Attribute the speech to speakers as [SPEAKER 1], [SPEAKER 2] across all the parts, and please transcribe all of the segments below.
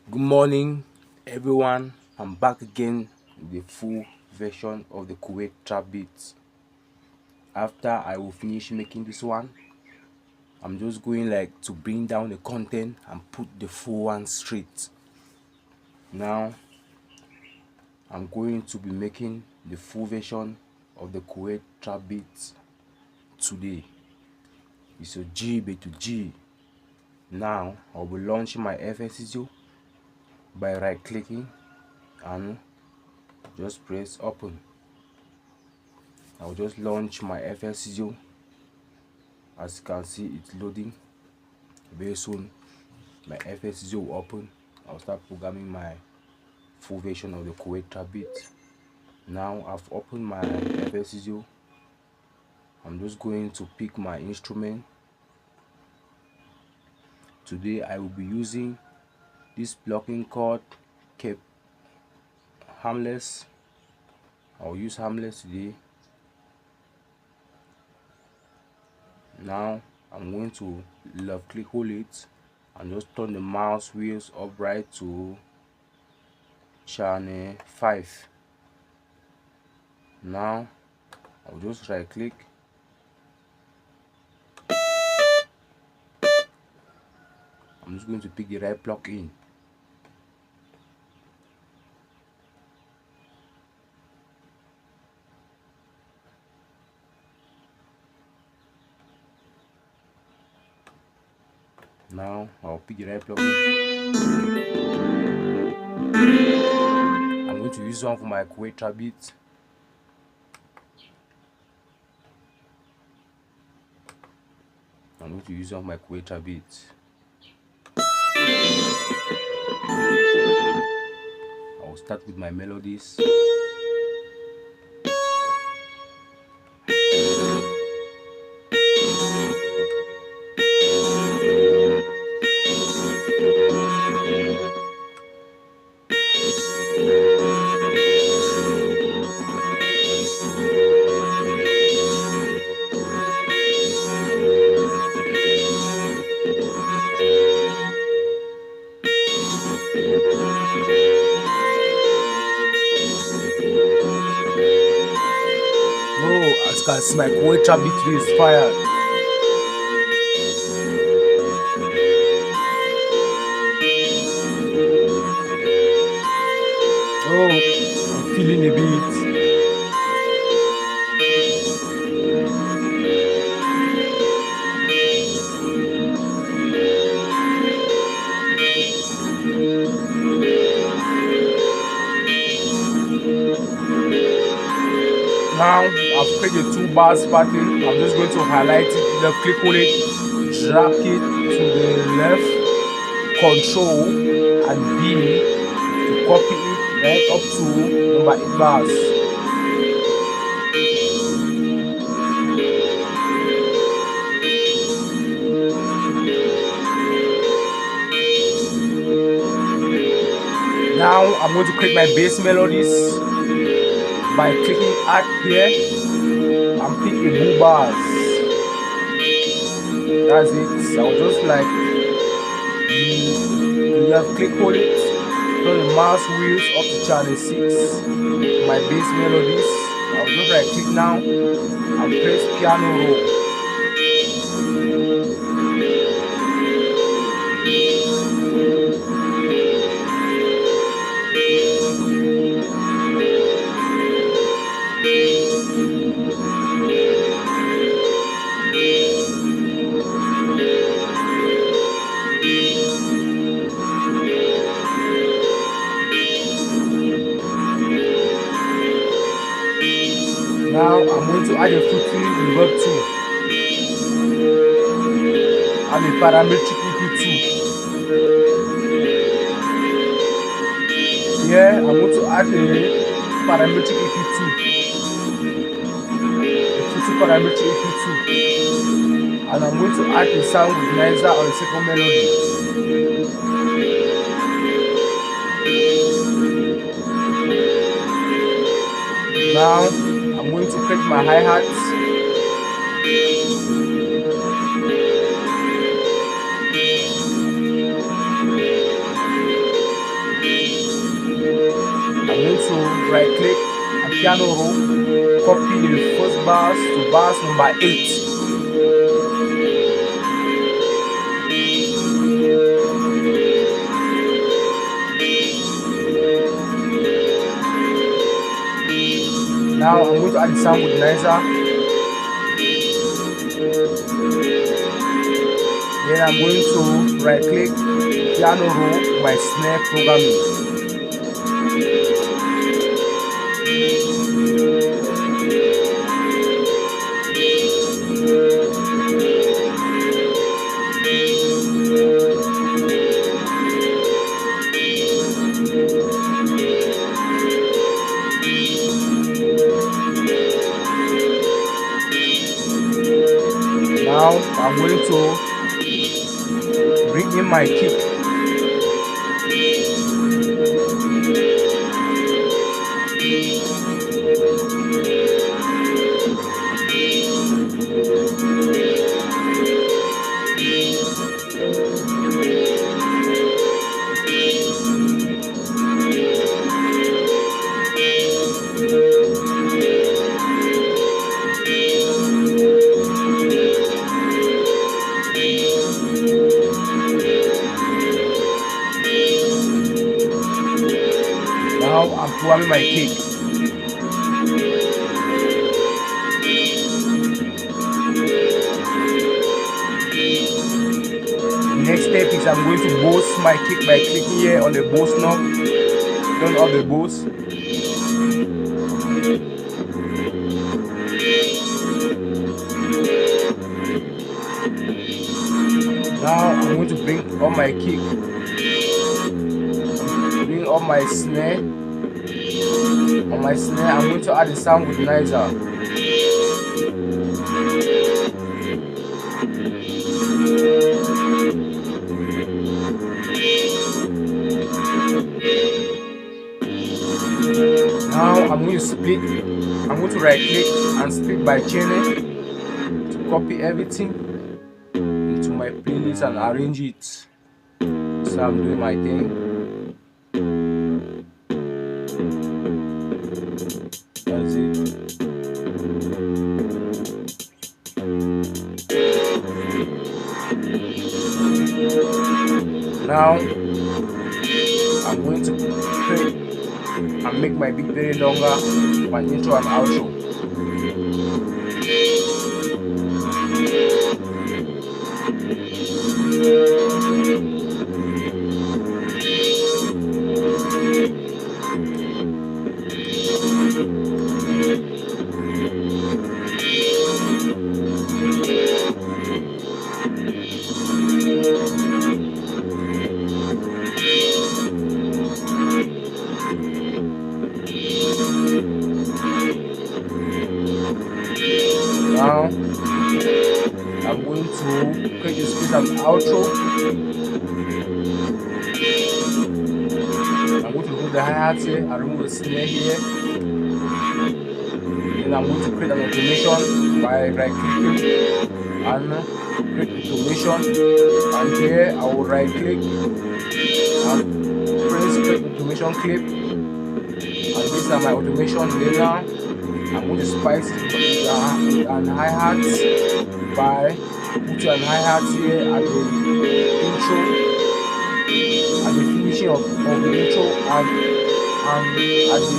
[SPEAKER 1] Good morning, everyone. I'm back again with the full version of the Kuwait trap beats. After I will finish making this one, I'm just going like to bring down the content and put the full one straight. Now I'm going to be making the full version of the Kuwait trap beats today. It's a G B to G. Now I'll be launching my FSCO by right clicking and just press open. I'll just launch my FSCO. As you can see, it's loading. Very soon my FSCO will open. I'll start programming my full version of the Kuwait trap beat. Now I've opened my FSCO. I'm just going to pick my instrument. Today I will be using this blocking called Cape Harmless. I'll use Harmless today. Now I'm going to left click hold it and just turn the mouse wheels upright to channel 5. Now I'll just right click. I'm just going to pick the right plug-in. Now I'll pick the right plug-in. I'm going to use one for my Kuwait trap beat. I'm going to use one for my Kuwait trap beat. I'll start with my melodies. No, as you can see, my Kuwait trap beat today is fired. Oh, I'm feeling a bit. Now I've created 2 bars pattern. I'm just going to highlight it, left click on it, drag it to the left, control and B to copy it right up to number 8 bars. Now I'm going to create my bass melodies by clicking add here and pick a blue bars. That's it. I'll just like you have click hold it, turn the mouse wheels up to channel 6. My bass melodies. I'll just right click now and press piano roll. Now I'm going to add a footing reverb 2 and a parametric EQ 2. Here I'm going to add a parametric EQ 2, a footing parametric EQ 2, and I'm going to add a sound organizer on the second melody. Now I'm going to create my hi-hats. piano roll, copy the first bars to bars number 8. Now I'm going to add the sound with nicer. Then I'm going to right click, piano roll, my snare programming. Now I'm going to bring in my kick. Now I'm programming my kick. Next step is I'm going to boost my kick by clicking here on the boost knob, turn off the boost. Now I'm going to bring up my kick, bring up my snare. On my snare, I'm going to add the sound with nicer. Now I'm going to split. I'm going to right click and split by channel to copy everything into my playlist and arrange it. So I'm doing my thing. That's it. Now I'm going to create and make my beat very longer, my intro and outro. Now I'm going to create a space and outro. I'm going to remove the hi-hat here, I remove the snare here. Then I'm going to create an automation by right clicking and create automation. And here I will right click and press create automation clip. And these are my automation later. I'm going to spice it with an hi-hat by putting an hi-hat here at the intro, at the finishing of the intro, and at the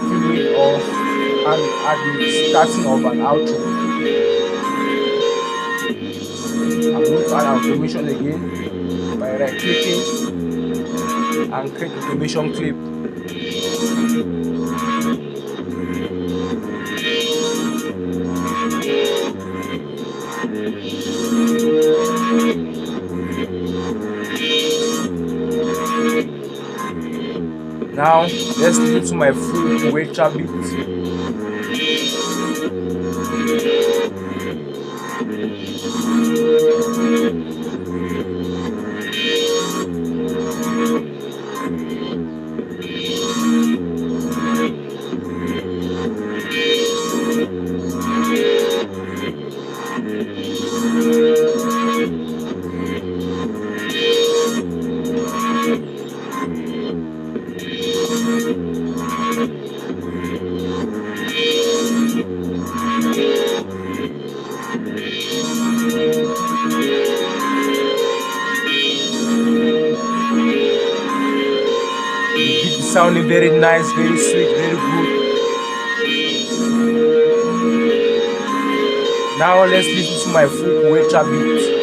[SPEAKER 1] finish of, and at the starting of an outro. I'm going to add automation again by right clicking and create automation clip. Now let's listen to my full Kuwait trap beat. sounding very nice, very sweet, very good. Now let's listen to my full Kuwait trap beat.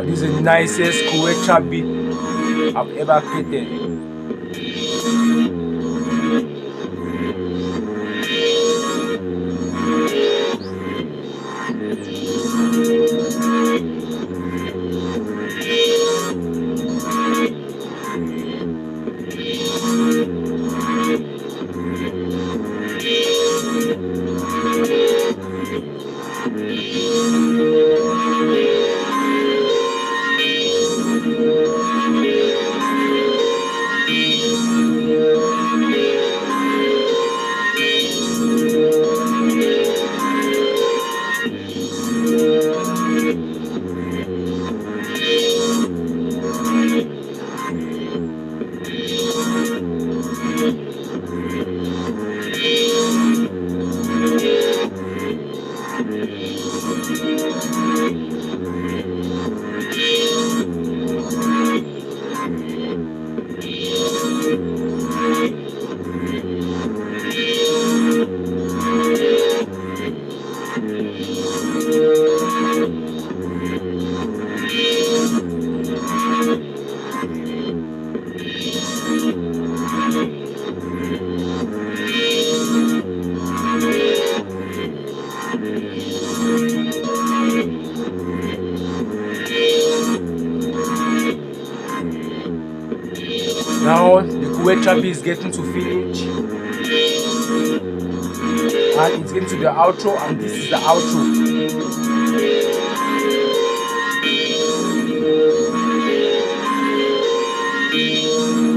[SPEAKER 1] This is the nicest Kuwait trap beat I've ever created. Now the Kuwait trap is getting to finish, and it's getting to the outro, and this is the outro.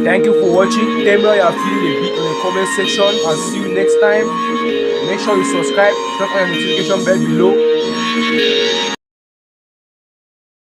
[SPEAKER 1] Thank you for watching. Tell me how you are feeling a bit in the comment section, and see you next time. Make sure you subscribe, turn on the notification bell below.